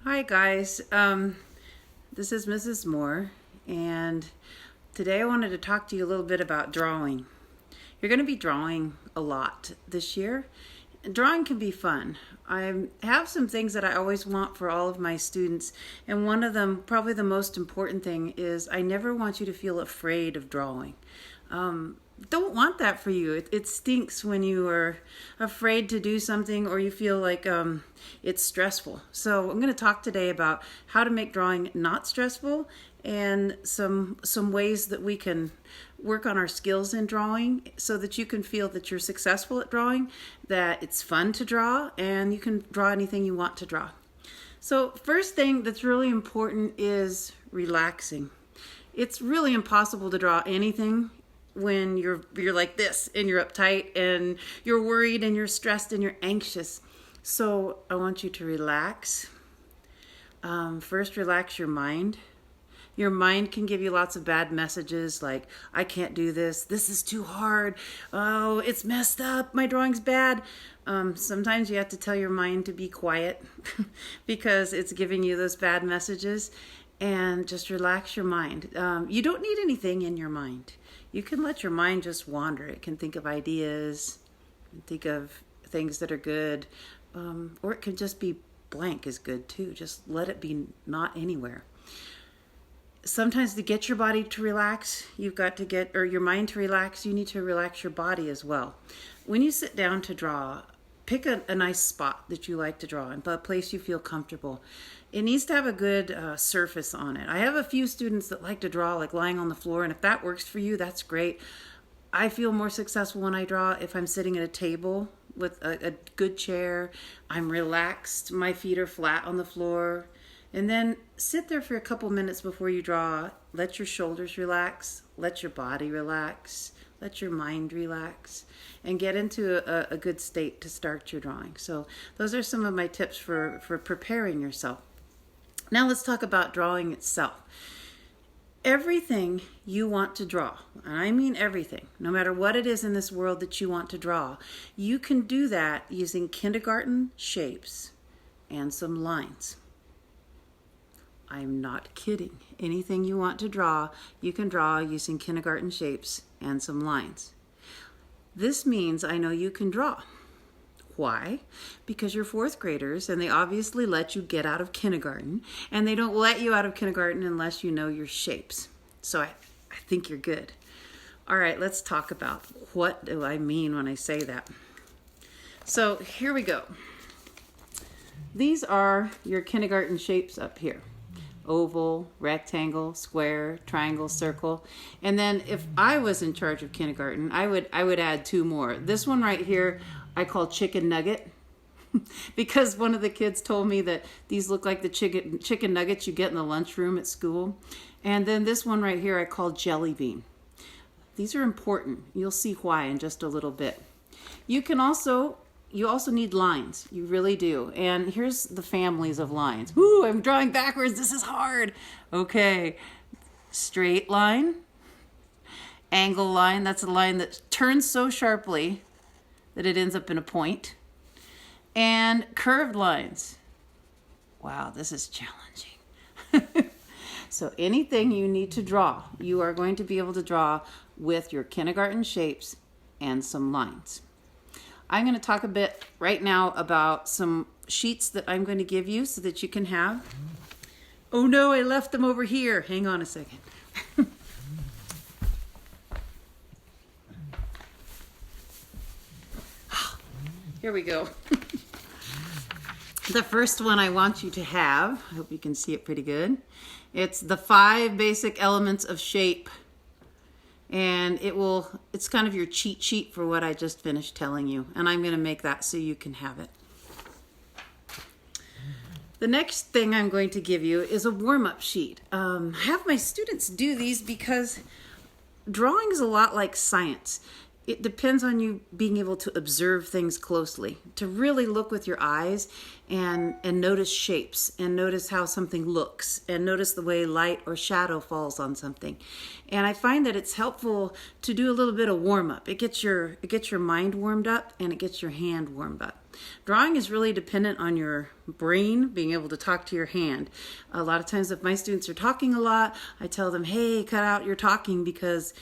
Hi guys, this is Mrs. Moore, and today I wanted to talk to you a little bit about drawing. You're going to be drawing a lot this year. Drawing can be fun. I have some things that I always want for all of my students, and one of them, probably the most important thing, is I never want you to feel afraid of drawing. Don't want that for you. It stinks when you are afraid to do something or you feel like it's stressful. So I'm going to talk today about how to make drawing not stressful and some ways that we can work on our skills in drawing so that you can feel that you're successful at drawing, that it's fun to draw, and you can draw anything you want to draw. So first thing that's really important is relaxing. It's really impossible to draw anything when you're like this and you're uptight and you're worried and you're stressed and you're anxious. So I want you to relax. First, relax your mind. Your mind can give you lots of bad messages like, I can't do this, this is too hard, oh, it's messed up, my drawing's bad. Sometimes you have to tell your mind to be quiet because it's giving you those bad messages, and just relax your mind. You don't need anything in your mind. You can let your mind just wander. It can think of ideas, think of things that are good, or it can just be blank is good too. Just let it be not anywhere. Sometimes to get your body to relax, you've got to get, or your mind to relax, you need to relax your body as well. When you sit down to draw, pick a nice spot that you like to draw in, a place you feel comfortable. It needs to have a good surface on it. I have a few students that like to draw like lying on the floor, and if that works for you, that's great. I feel more successful when I draw if I'm sitting at a table with a good chair. I'm relaxed, my feet are flat on the floor. And then sit there for a couple minutes before you draw. Let your shoulders relax, let your body relax, let your mind relax, and get into a good state to start your drawing. So those are some of my tips for preparing yourself. Now let's talk about drawing itself. Everything you want to draw, and I mean everything, no matter what it is in this world that you want to draw, you can do that using kindergarten shapes and some lines. I'm not kidding. Anything you want to draw, you can draw using kindergarten shapes and some lines. This means I know you can draw. Why? Because you're fourth graders and they obviously let you get out of kindergarten, and they don't let you out of kindergarten unless you know your shapes. So I think you're good. All right, let's talk about what do I mean when I say that. So here we go. These are your kindergarten shapes up here. Oval, rectangle, square, triangle, circle. And then if I was in charge of kindergarten, I would add two more. This one right here, I call chicken nugget because one of the kids told me that these look like the chicken nuggets you get in the lunchroom at school. And then this one right here, I call jelly bean. These are important. You'll see why in just a little bit. You also need lines. You really do. And here's the families of lines. Woo, I'm drawing backwards. This is hard. Okay. Straight line. Angle line. That's a line that turns so sharply that it ends up in a point. And curved lines. Wow, this is challenging. So anything you need to draw, you are going to be able to draw with your kindergarten shapes and some lines. I'm going to talk a bit right now about some sheets that I'm going to give you so that you can have. Oh no, I left them over here. Hang on a second. Here we go. The first one I want you to have, I hope you can see it pretty good. It's the 5 basic elements of shape. And it's kind of your cheat sheet for what I just finished telling you. And I'm going to make that so you can have it. The next thing I'm going to give you is a warm-up sheet. I have my students do these because drawing is a lot like science. It depends on you being able to observe things closely, to really look with your eyes and notice shapes and notice how something looks and notice the way light or shadow falls on something. And I find that it's helpful to do a little bit of warm up. It gets your mind warmed up and it gets your hand warmed up. Drawing is really dependent on your brain being able to talk to your hand. A lot of times if my students are talking a lot, I tell them, hey, cut out your talking, because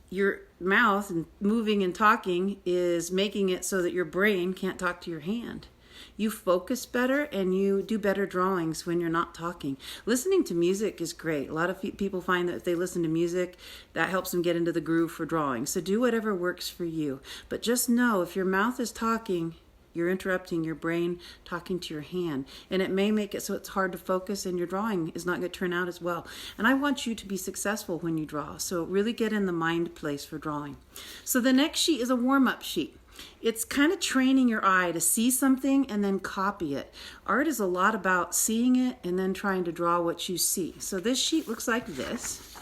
your mouth and moving and talking is making it so that your brain can't talk to your hand. You focus better and you do better drawings when you're not talking. Listening to music is great. A lot of people find that if they listen to music, that helps them get into the groove for drawing. So do whatever works for you. But just know if your mouth is talking, you're interrupting your brain talking to your hand. And it may make it so it's hard to focus and your drawing is not going to turn out as well. And I want you to be successful when you draw. So really get in the mind place for drawing. So the next sheet is a warm-up sheet. It's kind of training your eye to see something and then copy it. Art is a lot about seeing it and then trying to draw what you see. So this sheet looks like this.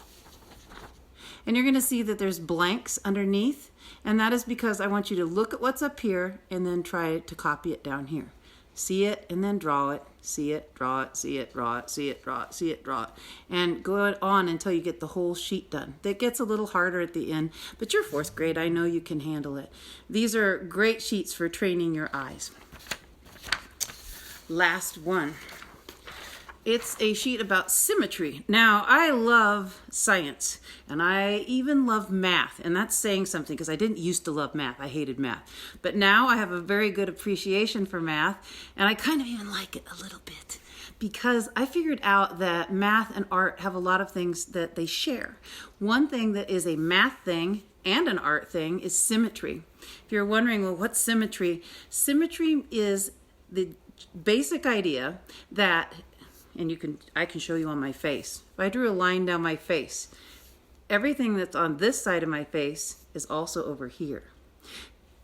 And you're going to see that there's blanks underneath. And that is because I want you to look at what's up here and then try to copy it down here. See it and then draw it. See it, draw it, see it, draw it, see it, draw it, see it, draw it. And go on until you get the whole sheet done. That gets a little harder at the end, but you're fourth grade. I know you can handle it. These are great sheets for training your eyes. Last one. It's a sheet about symmetry. Now, I love science, and I even love math, and that's saying something because I didn't used to love math. I hated math. But now I have a very good appreciation for math, and I kind of even like it a little bit because I figured out that math and art have a lot of things that they share. One thing that is a math thing and an art thing is symmetry. If you're wondering, well, what's symmetry? Symmetry is the basic idea that, and I can show you on my face. If I drew a line down my face, everything that's on this side of my face is also over here.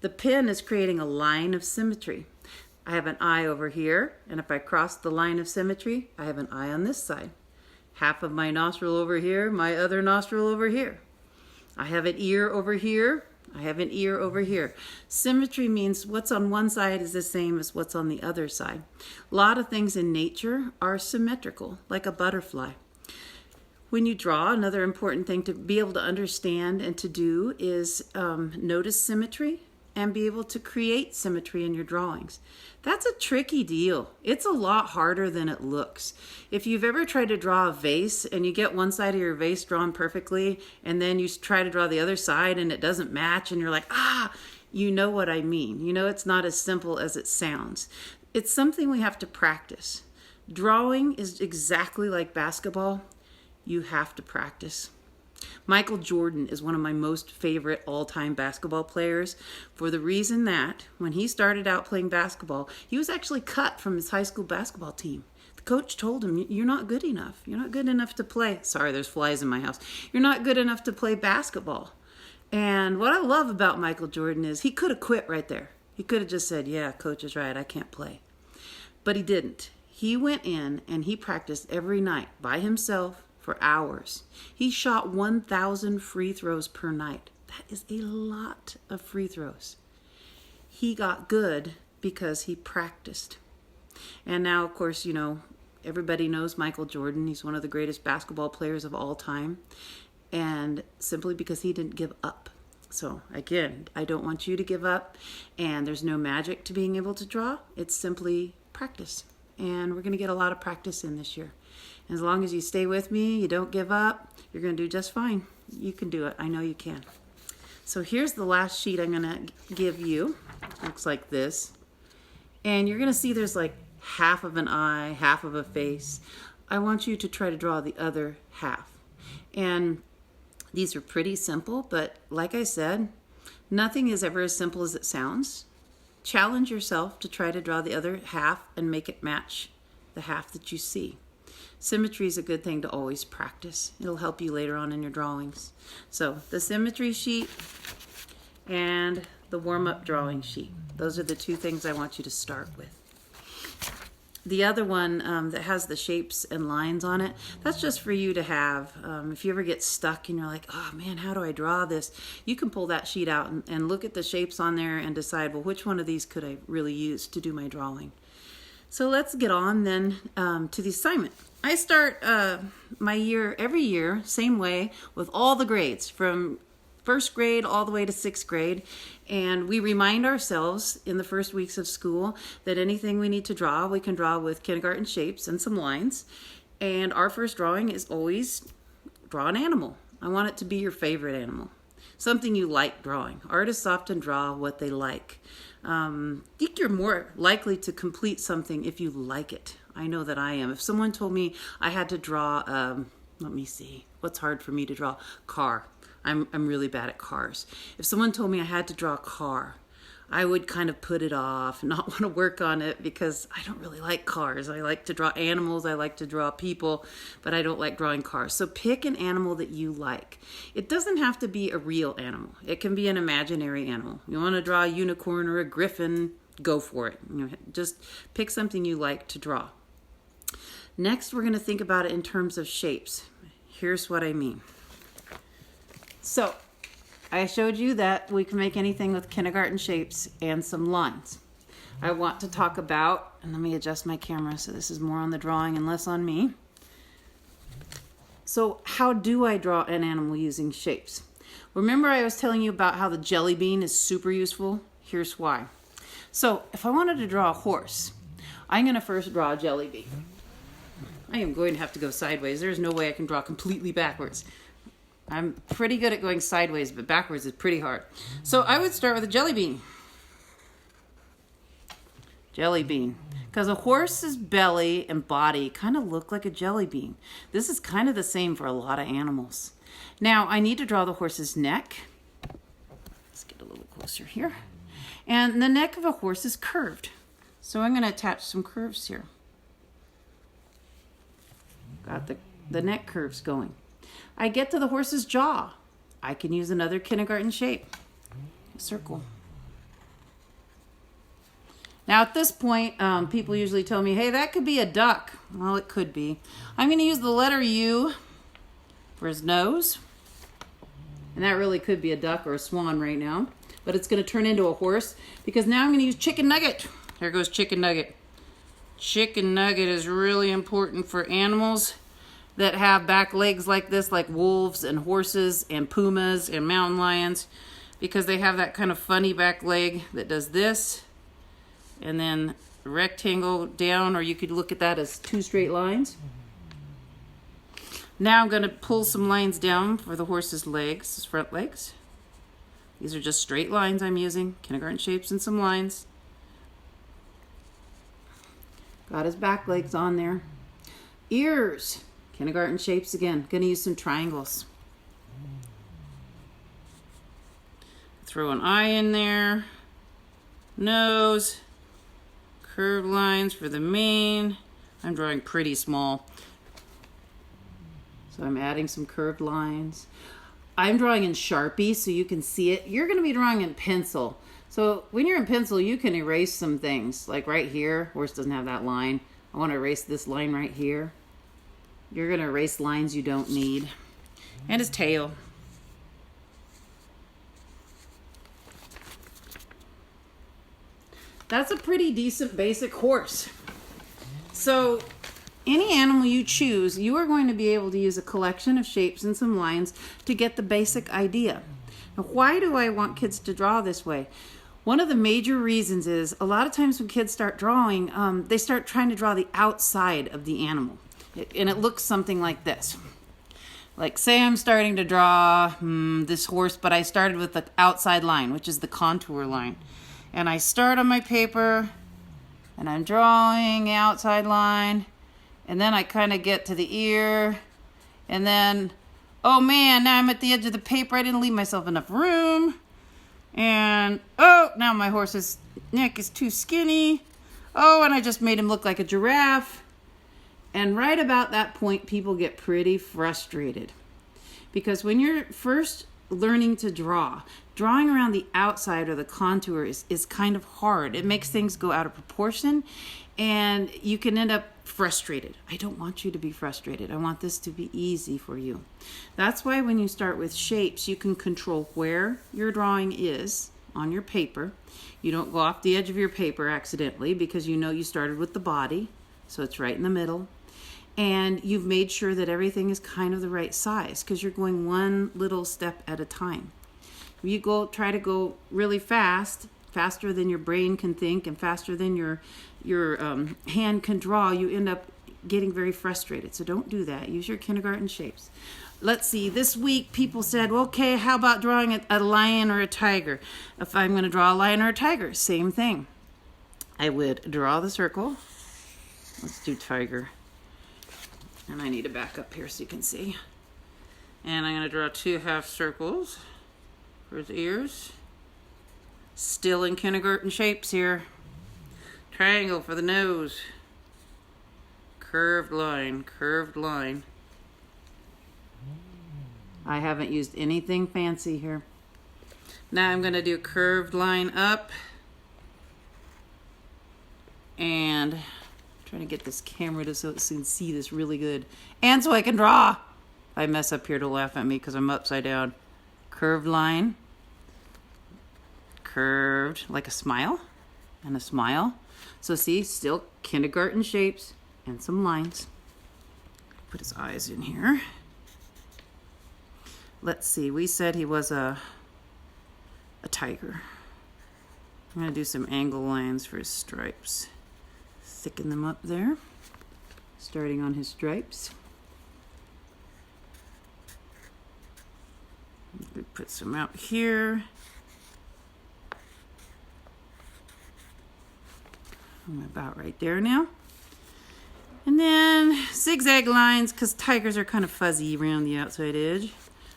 The pen is creating a line of symmetry. I have an eye over here, and if I cross the line of symmetry, I have an eye on this side. Half of my nostril over here, my other nostril over here. I have an ear over here, I have an ear over here. Symmetry means what's on one side is the same as what's on the other side. A lot of things in nature are symmetrical, like a butterfly. When you draw, another important thing to be able to understand and to do is notice symmetry and be able to create symmetry in your drawings. That's a tricky deal. It's a lot harder than it looks. If you've ever tried to draw a vase and you get one side of your vase drawn perfectly and then you try to draw the other side and it doesn't match and you're like, you know what I mean. You know it's not as simple as it sounds. It's something we have to practice. Drawing is exactly like basketball. You have to practice. Michael Jordan is one of my most favorite all-time basketball players for the reason that when he started out playing basketball, he was actually cut from his high school basketball team. The coach told him, you're not good enough. You're not good enough to play. Sorry, there's flies in my house. You're not good enough to play basketball. And what I love about Michael Jordan is he could have quit right there. He could have just said, yeah, coach is right, I can't play. But he didn't. He went in and he practiced every night by himself for hours. He shot 1,000 free throws per night. That is a lot of free throws. He got good because he practiced. And now, of course, everybody knows Michael Jordan. He's one of the greatest basketball players of all time. And simply because he didn't give up. So again, I don't want you to give up. And there's no magic to being able to draw. It's simply practice. And we're going to get a lot of practice in this year. As long as you stay with me, you don't give up, you're going to do just fine. You can do it. I know you can. So here's the last sheet I'm going to give you. Looks like this. And you're going to see there's like half of an eye, half of a face. I want you to try to draw the other half. And these are pretty simple, but like I said, nothing is ever as simple as it sounds. Challenge yourself to try to draw the other half and make it match the half that you see. Symmetry is a good thing to always practice. It'll help you later on in your drawings. So the symmetry sheet and the warm-up drawing sheet. Those are the two things I want you to start with. The other one that has the shapes and lines on it, that's just for you to have. If you ever get stuck and you're like, oh man, how do I draw this? You can pull that sheet out and look at the shapes on there and decide, well, which one of these could I really use to do my drawing? So let's get on then to the assignment. I start my year every year, same way, with all the grades from first grade all the way to sixth grade. And we remind ourselves in the first weeks of school that anything we need to draw, we can draw with kindergarten shapes and some lines. And our first drawing is always draw an animal. I want it to be your favorite animal. Something you like drawing. Artists often draw what they like. I think you're more likely to complete something if you like it. I know that I am. If someone told me I had to draw, let me see, what's hard for me to draw? Car. I'm really bad at cars. If someone told me I had to draw a car, I would kind of put it off, not want to work on it because I don't really like cars. I like to draw animals, I like to draw people, but I don't like drawing cars. So pick an animal that you like. It doesn't have to be a real animal. It can be an imaginary animal. You want to draw a unicorn or a griffin, go for it. Just pick something you like to draw. Next, we're going to think about it in terms of shapes. Here's what I mean. So, I showed you that we can make anything with kindergarten shapes and some lines. I want to talk about, and let me adjust my camera so this is more on the drawing and less on me. So how do I draw an animal using shapes? Remember I was telling you about how the jelly bean is super useful? Here's why. So if I wanted to draw a horse, I'm going to first draw a jelly bean. I am going to have to go sideways. There's no way I can draw completely backwards. I'm pretty good at going sideways, but backwards is pretty hard. So I would start with a jelly bean. Jelly bean. Because a horse's belly and body kind of look like a jelly bean. This is kind of the same for a lot of animals. Now I need to draw the horse's neck. Let's get a little closer here. And the neck of a horse is curved. So I'm going to attach some curves here. Got the neck curves going. I get to the horse's jaw. I can use another kindergarten shape, a circle. Now at this point, people usually tell me, hey, that could be a duck. Well, it could be. I'm going to use the letter U for his nose. And that really could be a duck or a swan right now. But it's going to turn into a horse because now I'm going to use chicken nugget. There goes chicken nugget. Chicken nugget is really important for animals that have back legs like this, like wolves and horses and pumas and mountain lions, because they have that kind of funny back leg that does this, and then rectangle down, or you could look at that as two straight lines. Now I'm going to pull some lines down for the horse's legs, his front legs. These are just straight lines I'm using, kindergarten shapes and some lines. Got his back legs on there. Ears. Kindergarten shapes again. Going to use some triangles. Throw an eye in there. Nose. Curved lines for the mane. I'm drawing pretty small. So I'm adding some curved lines. I'm drawing in Sharpie so you can see it. You're going to be drawing in pencil. So when you're in pencil, you can erase some things. Like right here, horse doesn't have that line. I want to erase this line right here. You're going to erase lines you don't need. And his tail. That's a pretty decent basic horse. So any animal you choose, you are going to be able to use a collection of shapes and some lines to get the basic idea. Now, why do I want kids to draw this way? One of the major reasons is a lot of times when kids start drawing, they start trying to draw the outside of the animal. And it looks something like this. Like say I'm starting to draw this horse, but I started with the outside line, which is the contour line. And I start on my paper, and I'm drawing the outside line, and then I kind of get to the ear, and then, oh man, now I'm at the edge of the paper. I didn't leave myself enough room. And, oh, now my horse's neck is too skinny. Oh, and I just made him look like a giraffe. And right about that point, people get pretty frustrated. Because when you're first learning to draw, drawing around the outside or the contour is kind of hard. It makes things go out of proportion, and you can end up frustrated. I don't want you to be frustrated. I want this to be easy for you. That's why when you start with shapes, you can control where your drawing is on your paper. You don't go off the edge of your paper accidentally because you know you started with the body, so it's right in the middle. And you've made sure that everything is kind of the right size because you're going one little step at a time. You try to go really fast, faster than your brain can think and faster than your hand can draw, you end up getting very frustrated. So don't do that. Use your kindergarten shapes. Let's see, this week people said, well, okay, how about drawing a lion or a tiger? If I'm going to draw a lion or a tiger, same thing. I would draw the circle. Let's do tiger. And I need to back up here so you can see. And I'm going to draw 2 half circles for his ears. Still in kindergarten shapes here. Triangle for the nose. Curved line, curved line. I haven't used anything fancy here. Now I'm going to do a curved line up. And I'm trying to get this camera so it can see this really good. And so I can draw. I mess up here to laugh at me because I'm upside down. Curved line. Curved like a smile. And a smile. So see, still kindergarten shapes and some lines. Put his eyes in here. Let's see, we said he was a tiger. I'm going to do some angle lines for his stripes. Thicken them up there, starting on his stripes. Put some out here. I'm about right there now. And then zigzag lines, because tigers are kind of fuzzy around the outside edge.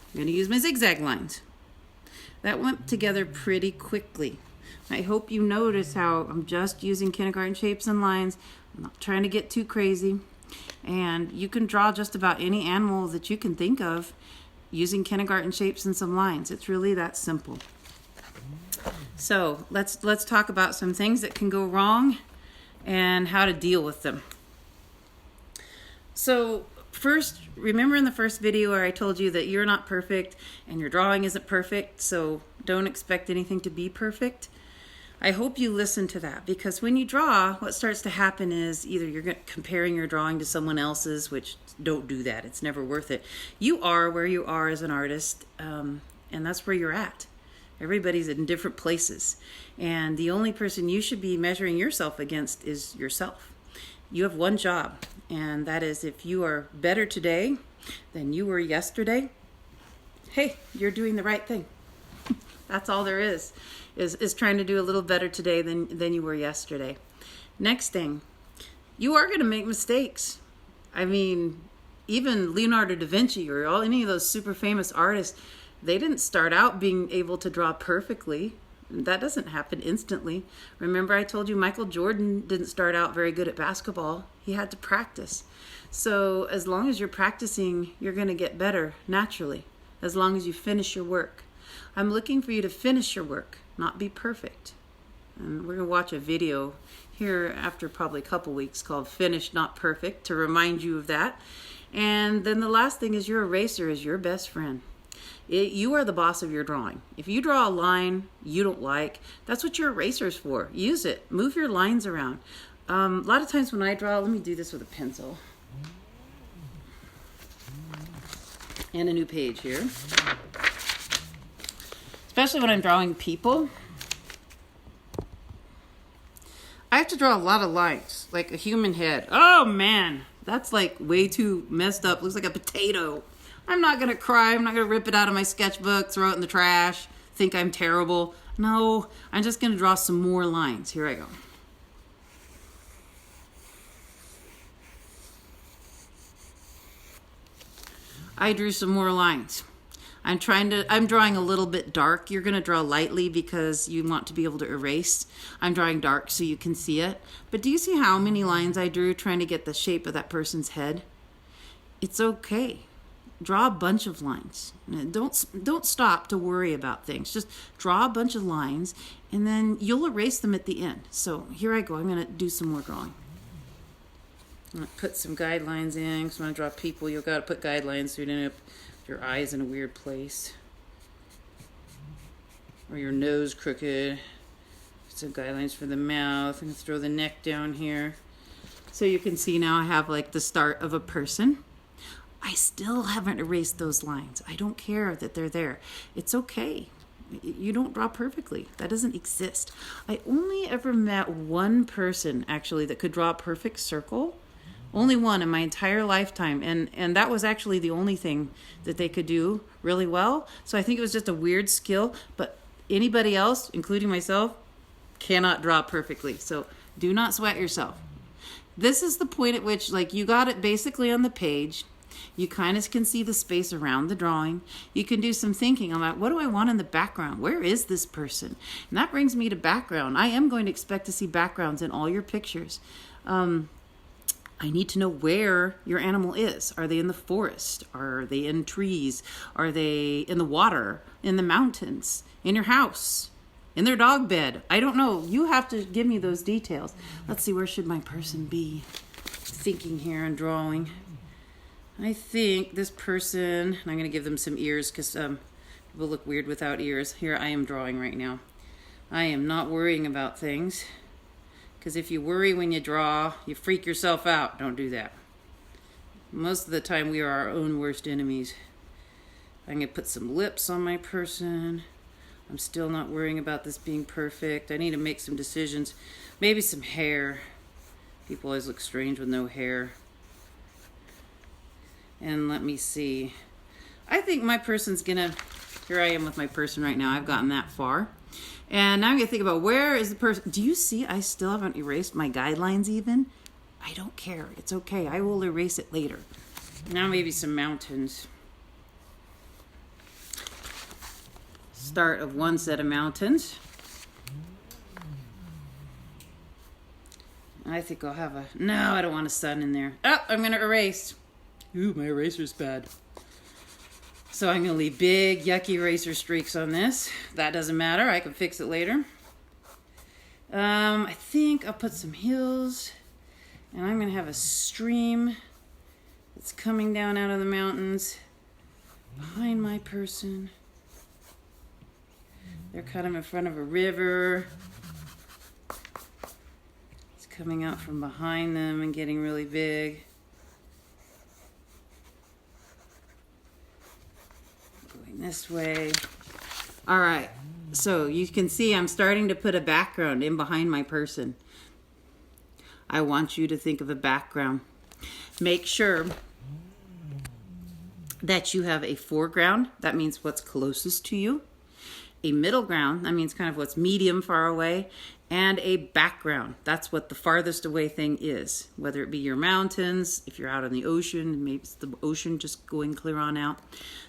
I'm going to use my zigzag lines. That went together pretty quickly. I hope you notice how I'm just using kindergarten shapes and lines. I'm not trying to get too crazy. And you can draw just about any animal that you can think of using kindergarten shapes and some lines. It's really that simple. So let's talk about some things that can go wrong and how to deal with them. So first, remember in the first video where I told you that you're not perfect and your drawing isn't perfect, so don't expect anything to be perfect. I hope you listen to that, because when you draw, what starts to happen is either you're comparing your drawing to someone else's, which don't do that. It's never worth it. You are where you are as an artist, and that's where you're at. Everybody's in different places, and the only person you should be measuring yourself against is yourself. You have one job, and that is if you are better today than you were yesterday, hey, you're doing the right thing. That's all there is trying to do a little better today than you were yesterday. Next thing, you are going to make mistakes. I mean, even Leonardo da Vinci or any of those super famous artists, they didn't start out being able to draw perfectly. That doesn't happen instantly. Remember I told you Michael Jordan didn't start out very good at basketball. He had to practice. So as long as you're practicing, you're going to get better naturally, as long as you finish your work. I'm looking for you to finish your work, not be perfect. And we're going to watch a video here after probably a couple weeks called Finished Not Perfect to remind you of that. And then the last thing is your eraser is your best friend. You are the boss of your drawing. If you draw a line you don't like, that's what your eraser is for. Use it. Move your lines around. A lot of times when I draw, let me do this with a pencil. And a new page here. Especially when I'm drawing people. I have to draw a lot of lines, like a human head. Oh man, that's like way too messed up. Looks like a potato. I'm not going to cry. I'm not going to rip it out of my sketchbook, throw it in the trash, think I'm terrible. No, I'm just going to draw some more lines. Here I go. I drew some more lines. I'm drawing a little bit dark. You're going to draw lightly because you want to be able to erase. I'm drawing dark so you can see it. But do you see how many lines I drew trying to get the shape of that person's head? It's okay. Draw a bunch of lines. Don't stop to worry about things. Just draw a bunch of lines and then you'll erase them at the end. So here I go. I'm going to do some more drawing. I'm going to put some guidelines in because when I draw people, you've got to put guidelines so you don't end up with your eyes in a weird place or your nose crooked. Some guidelines for the mouth. I'm going to throw the neck down here. So you can see now I have like the start of a person. I still haven't erased those lines. I don't care that they're there. It's okay. You don't draw perfectly. That doesn't exist. I only ever met one person actually that could draw a perfect circle. Only one in my entire lifetime. And that was actually the only thing that they could do really well. So I think it was just a weird skill. But anybody else, including myself, cannot draw perfectly. So do not sweat yourself. This is the point at which, like, you got it basically on the page. You kind of can see the space around the drawing. You can do some thinking about, what do I want in the background? Where is this person? And that brings me to background. I am going to expect to see backgrounds in all your pictures. I need to know where your animal is. Are they in the forest? Are they in trees? Are they in the water? In the mountains? In your house? In their dog bed? I don't know. You have to give me those details. Let's see, where should my person be? Thinking here and drawing. I think this person, and I'm going to give them some ears because people look weird without ears. Here I am drawing right now. I am not worrying about things. Because if you worry when you draw, you freak yourself out. Don't do that. Most of the time, we are our own worst enemies. I'm going to put some lips on my person. I'm still not worrying about this being perfect. I need to make some decisions. Maybe some hair. People always look strange with no hair. And let me see. I think my person's going to... Here I am with my person right now. I've gotten that far. And now I'm going to think about, where is the person? Do you see I still haven't erased my guidelines even? I don't care. It's okay. I will erase it later. Now maybe some mountains. Start of one set of mountains. I think I'll have a... No, I don't want a sun in there. Oh, I'm going to erase. Ooh, my eraser's bad. So I'm going to leave big, yucky eraser streaks on this. That doesn't matter. I can fix it later. I think I'll put some hills. And I'm going to have a stream that's coming down out of the mountains behind my person. They're kind of in front of a river. It's coming out from behind them and getting really big. This way. All right, so you can see I'm starting to put a background in behind my person. I want you to think of a background. Make sure that you have a foreground. That means what's closest to you. A middle ground. That means kind of what's medium far away. And a background. That's what the farthest away thing is. Whether it be your mountains, if you're out on the ocean, maybe it's the ocean just going clear on out.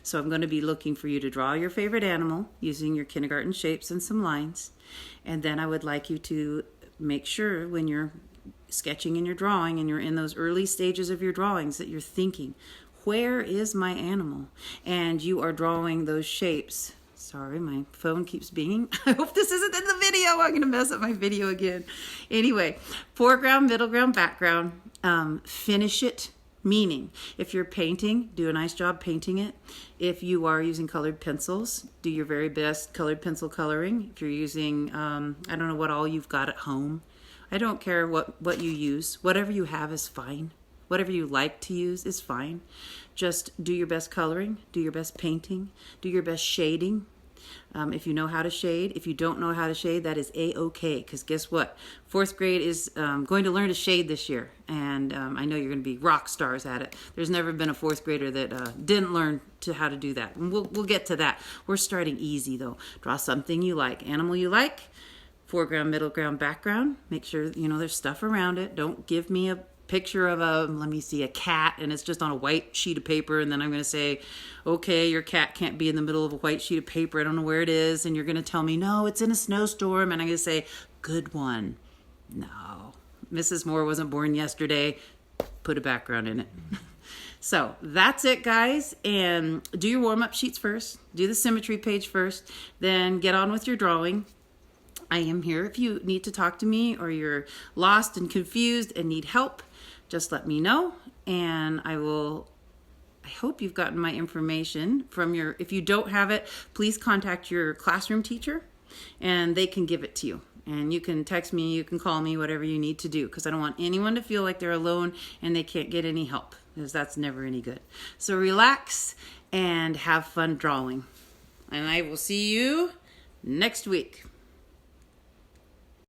So I'm going to be looking for you to draw your favorite animal using your kindergarten shapes and some lines. And then I would like you to make sure when you're sketching and you're drawing and you're in those early stages of your drawings that you're thinking, where is my animal? And you are drawing those shapes. Sorry, my phone keeps binging. I hope this isn't in the video. I'm going to mess up my video again. Anyway, foreground, middle ground, background. Finish it, meaning if you're painting, do a nice job painting it. If you are using colored pencils, do your very best colored pencil coloring. If you're using, I don't know what all you've got at home. I don't care what you use. Whatever you have is fine. Whatever you like to use is fine. Just do your best coloring, do your best painting, do your best shading. If you know how to shade. If you don't know how to shade, that is A-OK. Because guess what? 4th grade is going to learn to shade this year. And I know you're going to be rock stars at it. There's never been a 4th grader that didn't learn how to do that. And we'll get to that. We're starting easy, though. Draw something you like. Animal you like. Foreground, middle ground, background. Make sure, there's stuff around it. Don't give me a picture of a cat, and it's just on a white sheet of paper, and then I'm going to say, okay, your cat can't be in the middle of a white sheet of paper, I don't know where it is, and you're going to tell me, no, it's in a snowstorm, and I'm going to say, good one. No, Mrs. Moore wasn't born yesterday. Put a background in it. So that's it, guys, and do your warm-up sheets first, do the symmetry page first, then get on with your drawing. I am here if you need to talk to me or you're lost and confused and need help. Just let me know, and I hope you've gotten my information from if you don't have it, please contact your classroom teacher and they can give it to you. And you can text me, you can call me, whatever you need to do, because I don't want anyone to feel like they're alone and they can't get any help, because that's never any good. So relax and have fun drawing. And I will see you next week.